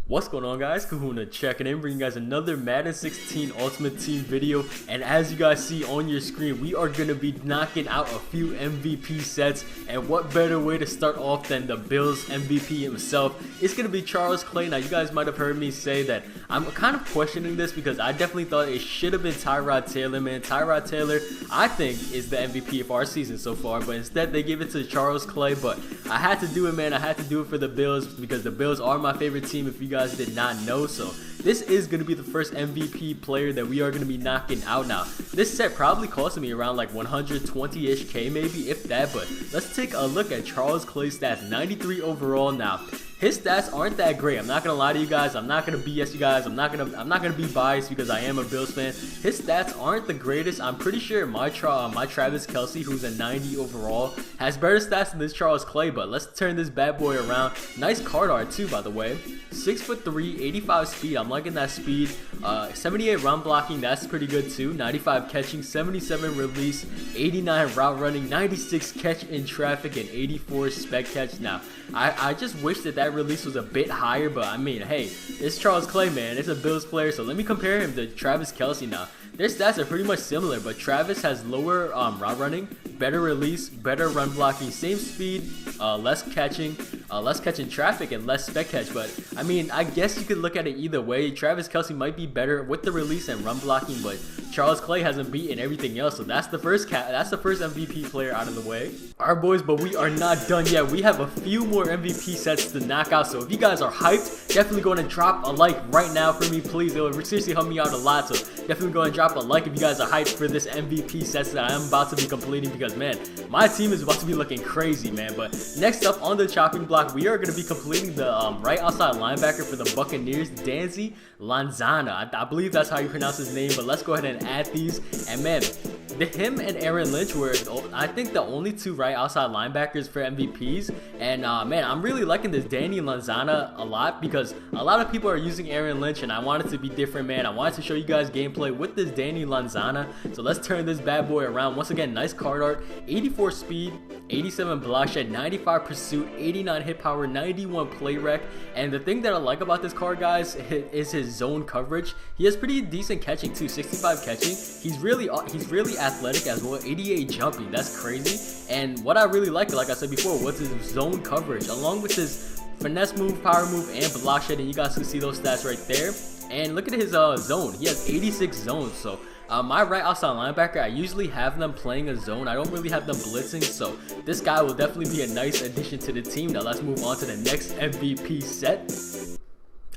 What's going on, guys? Kahuna checking in, bringing you guys another Madden 16 Ultimate Team video. And as you guys see on your screen, we are going to be knocking out a few MVP sets. And what better way to start off than the Bills MVP himself? It's going to be Charles Clay. Now, you guys might have heard me say that I'm kind of questioning this because I definitely thought it should have been Tyrod Taylor, man. Tyrod Taylor, I think, is the MVP of our season so far. But instead, they gave it to Charles Clay. But I had to do it, man. I had to do it for the Bills because the Bills are my favorite team, if you guys did not know. So this is going to be the first MVP player that we are going to be knocking out. Now this set probably costing me around like 120-ish K, maybe, if that. But let's take a look at Charles Clay's stats. 93 overall. Now his stats aren't that great. I'm not gonna lie to you guys. I'm not gonna BS you guys. I'm not gonna be biased because I am a Bills fan. His stats aren't the greatest. I'm pretty sure my Travis Kelce, who's a 90 overall, has better stats than this Charles Clay. But let's turn this bad boy around. Nice card art too, by the way. 6'3", 85 speed. I'm liking that speed. 78 run blocking. That's pretty good too. 95 catching, 77 release, 89 route running, 96 catch in traffic, and 84 spec catch. Now I just wish that release was a bit higher, but I mean, hey, it's Charles Clay, man. It's a Bills player, so let me compare him to Travis Kelce now. Their stats are pretty much similar, but Travis has lower route running, better release, better run blocking, same speed, less catching traffic, and less spec catch. But I mean, I guess you could look at it either way. Travis Kelce might be better with the release and run blocking, but Charles Clay hasn't beaten everything else. So that's the first MVP player out of the way. Alright, boys, but we are not done yet. We have a few more MVP sets to knock out. So if you guys are hyped, definitely go and drop a like right now for me, please. It will seriously help me out a lot. So definitely go and drop a like if you guys are hyped for this MVP sets that I'm about to be completing, because man, my team is about to be looking crazy, man. But next up on the chopping block, we are going to be completing the right outside linebacker for the Buccaneers, Danzy Lanzana. I believe that's how you pronounce his name. But let's go ahead and add these. And man, him and Aaron Lynch were, I think, the only two right outside linebackers for MVPs. And man, I'm really liking this Danny Lanzana a lot because a lot of people are using Aaron Lynch, and I want it to be different, man. I wanted to show you guys gameplay with this Danny Lanzana. So let's turn this bad boy around. Once again, nice card art, 84 speed, 87 block shed, 95 pursuit, 89 hit power, 91 play rec. And the thing that I like about this card, guys, is his zone coverage. He has pretty decent catching too, 65 catching. He's really athletic as well, 88 jumping. That's crazy. And what I really like I said before, was his zone coverage along with his finesse move, power move, and block shed. And you guys can see those stats right there. And look at his zone. He has 86 zones. So my right outside linebacker, I usually have them playing a zone. I don't really have them blitzing, so this guy will definitely be a nice addition to the team. Now let's move on to the next MVP set.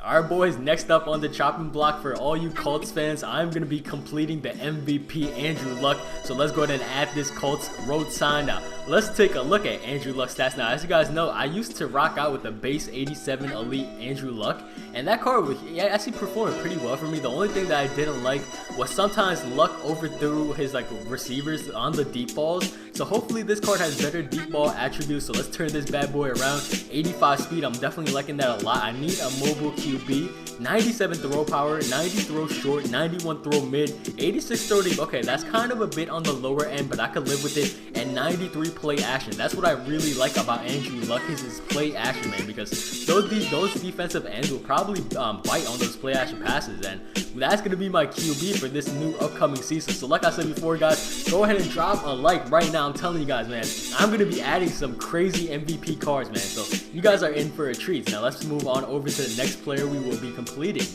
Alright, boys, next up on the chopping block for all you Colts fans, I'm going to be completing the MVP Andrew Luck. So let's go ahead and add this Colts road sign. Now let's take a look at Andrew Luck's stats. Now, as you guys know, I used to rock out with the base 87 elite Andrew Luck, and that card actually performed pretty well for me. The only thing that I didn't like was sometimes Luck overthrew his receivers on the deep balls. So hopefully this card has better deep ball attributes. So let's turn this bad boy around. 85 speed, I'm definitely liking that a lot. I need a mobile QB. 97 throw power, 90 throw short, 91 throw mid, 86 throw deep. Okay, that's kind of a bit on the lower end, but I could live with it. And 93 play action. That's what I really like about Andrew Luck, is his play action, man, because those defensive ends will probably bite on those play action passes, and that's going to be my QB for this new upcoming season. So like I said before, guys, go ahead and drop a like right now. I'm telling you guys, man, I'm going to be adding some crazy MVP cards, man. So you guys are in for a treat. Now let's move on over to the next player we will be completing.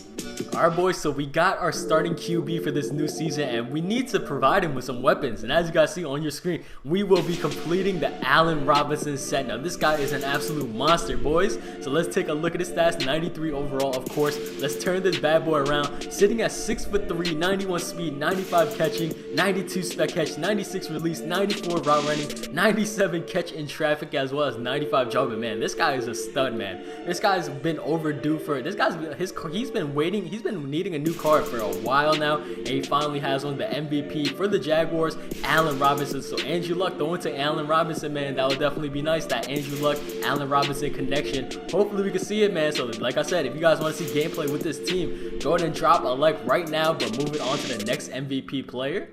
Alright, boys, so we got our starting QB for this new season, and we need to provide him with some weapons. And as you guys see on your screen, we will be completing the Allen Robinson set. Now this guy is an absolute monster, boys. So let's take a look at his stats. 93 overall, of course. Let's turn this bad boy around. Sitting at 6'3", 91 speed, 95 catching, 92 spec catch, 96 release, 94 route running, 97 catch in traffic, as well as 95 jumping. Man, this guy is a stud, man. This guy's been overdue for it. He's been waiting. He's been needing a new card for a while now, and he finally has one. The MVP for the Jaguars, Allen Robinson. So Andrew Luck going to Allen Robinson, man, that would definitely be nice. That Andrew Luck, Allen Robinson connection. Hopefully we can see it, man. So like I said, if you guys want to see gameplay with this team, go ahead and drop a like right now. But moving on to the next MVP player.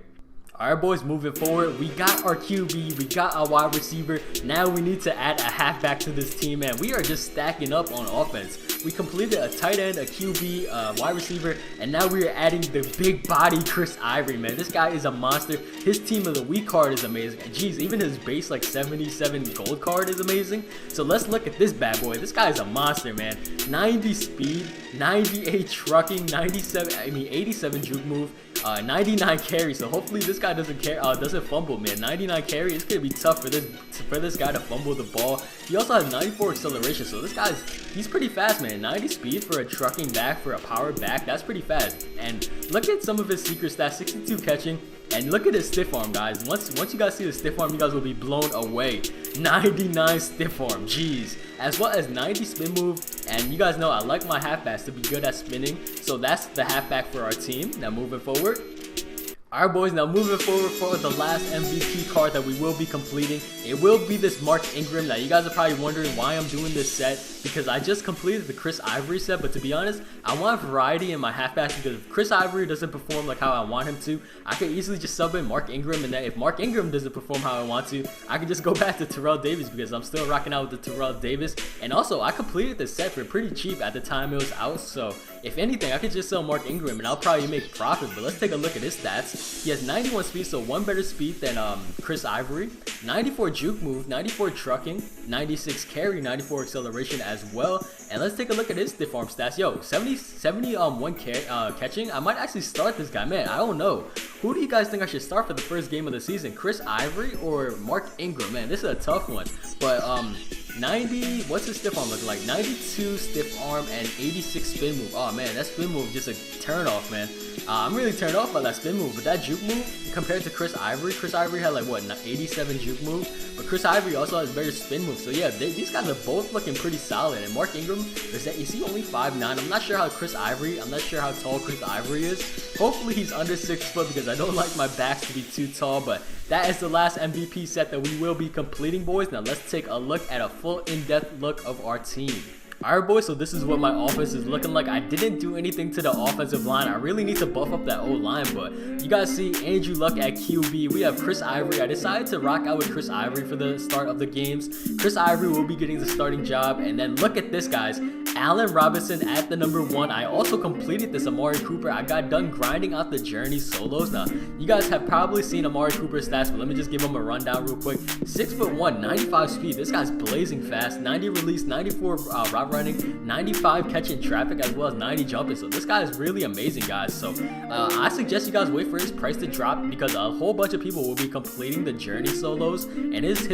Alright, boys, moving forward, we got our QB, we got our wide receiver. Now we need to add a halfback to this team, man. We are just stacking up on offense. We completed a tight end, a QB, wide receiver, and now we are adding the big body Chris Ivory, man. This guy is a monster. His team of the week card is amazing. And geez, even his base like 77 gold card is amazing. So let's look at this bad boy. This guy is a monster, man. 90 speed, 98 trucking, 87 juke move, 99 carry. So hopefully this guy doesn't fumble, man. 99 carry. It's gonna be tough for this guy to fumble the ball. He also has 94 acceleration. So this he's pretty fast, man. 90 speed for a trucking back, for a power back. That's pretty fast. And look at some of his secret stats: 62 catching. And look at his stiff arm, guys. Once you guys see the stiff arm, you guys will be blown away. 99 stiff arm, jeez. As well as 90 spin move. And you guys know I like my halfbacks to be good at spinning. So that's the halfback for our team. Now moving forward. Alright boys, now moving forward for the last MVP card that we will be completing. It will be this Mark Ingram. Now you guys are probably wondering why I'm doing this set, because I just completed the Chris Ivory set, but to be honest, I want variety in my halfbacks, because if Chris Ivory doesn't perform like how I want him to, I could easily just sub in Mark Ingram, and then if Mark Ingram doesn't perform how I want to, I could just go back to Terrell Davis, because I'm still rocking out with the Terrell Davis. And also, I completed the set for pretty cheap at the time it was out, so if anything, I could just sell Mark Ingram and I'll probably make profit. But let's take a look at his stats. He has 91 speed, so one better speed than Chris Ivory. 94 juke move, 94 trucking, 96 carry, 94 acceleration as well. And let's take a look at his stiff arm stats. Yo, 71 catching. I might actually start this guy, man. I don't know. Who do you guys think I should start for the first game of the season? Chris Ivory or Mark Ingram? Man, this is a tough one. But 90, what's his stiff arm looking like? 92 stiff arm and 86 spin move. Oh man, that spin move just a turn off, man. I'm really turned off by that spin move, but that juke move compared to Chris Ivory had like what, 87 juke move, but Chris Ivory also has better spin move. So yeah, these guys are both looking pretty solid. And Mark Ingram, is he only 5'9"? I'm not sure how tall Chris Ivory is. Hopefully he's under 6 foot, because I don't like my backs to be too tall. But that is the last MVP set that we will be completing, boys. Now let's take a look at a full in-depth look of our team. Alright boys, so this is what my offense is looking like. I didn't do anything to the offensive line. I really need to buff up that O-line, but you guys see Andrew Luck at QB. We have Chris Ivory. I decided to rock out with Chris Ivory for the start of the games. Chris Ivory will be getting the starting job. And then look at this, guys. Allen Robinson at the number 1. I also completed this Amari Cooper. I got done grinding out the Journey solos. Now, you guys have probably seen Amari Cooper's stats, but let me just give him a rundown real quick. 6'1", 95 speed. This guy's blazing fast. 90 release, 94 route running, 95 catching traffic, as well as 90 jumping. So this guy is really amazing, guys. So I suggest you guys wait for his price to drop, because a whole bunch of people will be completing the Journey solos, and his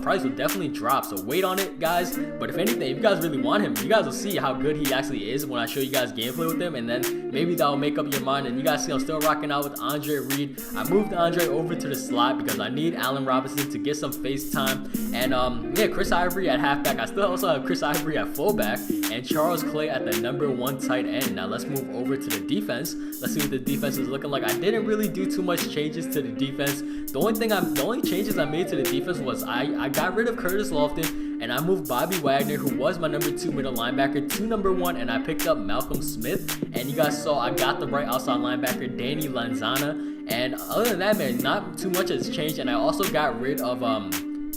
price will definitely drop. So wait on it, guys. But if anything, if you guys really want him, you guys will see how good he actually is when I show you guys gameplay with him, and then maybe that will make up your mind. And you guys see I'm still rocking out with Andre Reed. I moved Andre over to the slot because I need Allen Robinson to get some face time. And yeah, Chris Ivory at halfback. I still also have Chris Ivory at fullback, and Charles Clay at the number 1 tight end. Now let's move over to the defense. Let's see what the defense is looking like. I didn't really do too much changes to the defense. The only changes I made to the defense was I got rid of Curtis Lofton, and I moved Bobby Wagner, who was my number 2 middle linebacker, to number 1, and I picked up Malcolm Smith. And you guys saw I got the right outside linebacker, Danny Lanzana. And other than that, man, not too much has changed. And I also got rid of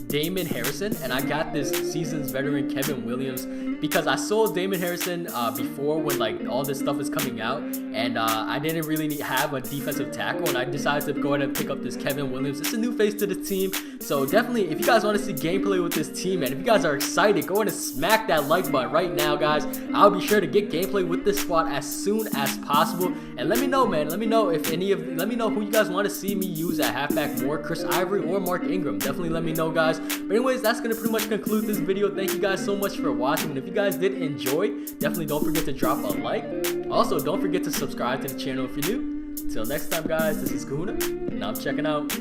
Damon Harrison, and I got this season's veteran Kevin Williams, because I sold Damon Harrison before, when like all this stuff is coming out, and I didn't really have a defensive tackle, and I decided to go ahead and pick up this Kevin Williams. It's a new face to the team, so definitely if you guys want to see gameplay with this team, and if you guys are excited, go ahead and smack that like button right now, guys. I'll be sure to get gameplay with this squad as soon as possible. And let me know, man, let me know who you guys want to see me use at halfback more, Chris Ivory or Mark Ingram. Definitely let me know, guys. But anyways, that's gonna pretty much conclude this video. Thank you guys so much for watching, and if you guys did enjoy, definitely don't forget to drop a like. Also, don't forget to subscribe to the channel if you're new. Till next time, guys, this is Kahuna, and I'm checking out.